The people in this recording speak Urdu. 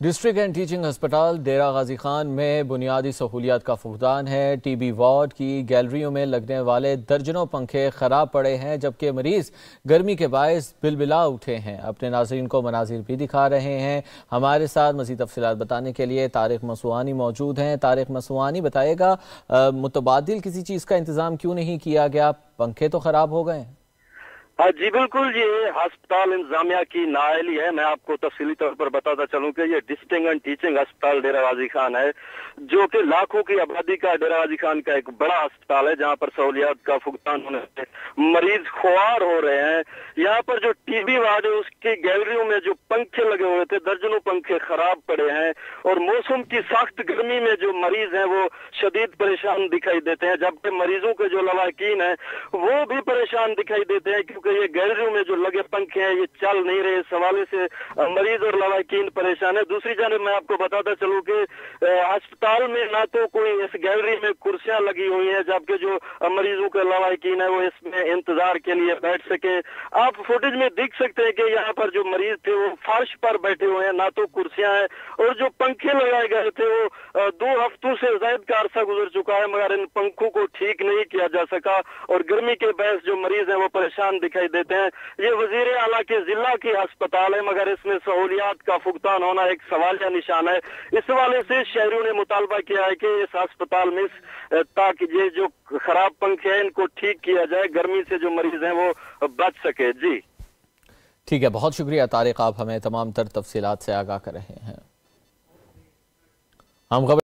ڈسٹرکٹ اینڈ ٹیچنگ ہسپتال ڈیرہ غازی خان میں بنیادی سہولیات کا فقدان ہے۔ ٹی بی وارڈ کی گیلریوں میں لگنے والے درجنوں پنکھے خراب پڑے ہیں، جبکہ مریض گرمی کے باعث بلبلا اٹھے ہیں۔ اپنے ناظرین کو مناظر بھی دکھا رہے ہیں۔ ہمارے ساتھ مزید تفصیلات بتانے کے لیے طارق مسوانی موجود ہیں۔ طارق مسوانی، بتائے گا متبادل کسی چیز کا انتظام کیوں نہیں کیا گیا؟ پنکھے تو خراب ہو گئے ہیں۔ جی بالکل، یہ ہسپتال انتظامیہ کی نااہلی ہے۔ میں آپ کو تفصیلی طور پر بتاتا چلوں کہ یہ ڈسٹرکٹ اینڈ ٹیچنگ ہسپتال ڈیرہ غازی خان ہے، جو کہ لاکھوں کی آبادی کا ڈیرہ غازی خان کا ایک بڑا ہسپتال ہے، جہاں پر سہولیات کا فقدان ہونے سے مریض خوار ہو رہے ہیں۔ یہاں پر جو ٹی بی وارڈ ہے، اس کی گیلریوں میں جو پنکھے لگے ہوئے تھے، درجنوں پنکھے خراب پڑے ہیں، اور موسم کی سخت گرمی میں جو مریض ہیں وہ شدید پریشان دکھائی دیتے ہیں، جبکہ مریضوں کے جو لواحقین ہیں وہ بھی پریشان دکھائی دیتے ہیں، کیونکہ یہ گیلریوں میں جو لگے پنکھے ہیں یہ چل نہیں رہے۔ اس حوالے سے مریض اور لواحقین پریشان ہے۔ دوسری جانب میں آپ کو بتاتا چلوں کہ ہسپتال میں نہ تو کوئی اس گیلری میں کرسیاں لگی ہوئی ہیں، جبکہ جو مریضوں کے لواحقین ہیں وہ اس میں انتظار کے لیے بیٹھ سکیں۔ آپ فوٹیج میں دیکھ سکتے ہیں کہ یہاں پر جو مریض تھے وہ فرش پر بیٹھے ہوئے ہیں، نہ تو کرسیاں ہیں، اور جو پنکھے لگائے گئے تھے وہ 2 ہفتوں سے زائد کا عرصہ گزر چکا ہے، مگر ان پنکھوں کو ٹھیک نہیں کیا جا سکا، اور گرمی کے باعث جو مریض ہیں وہ پریشان دکھائی دیتے ہیں۔ یہ وزیر اعلیٰ کے ضلع کی ہسپتال ہے، مگر اس میں سہولیات کا فقدان ہونا ایک سوالیہ نشان ہے۔ اس حوالے سے شہریوں نے مطالبہ کیا ہے کہ اس ہسپتال میں تاکہ یہ جو خراب پنکھے ہیں ان کو ٹھیک کیا جائے، گرمی سے جو مریض ہیں وہ بچ سکے۔ جی ٹھیک ہے، بہت شکریہ طارق، آپ ہمیں تمام تر تفصیلات سے آگاہ کر رہے ہیں۔ ہم خبر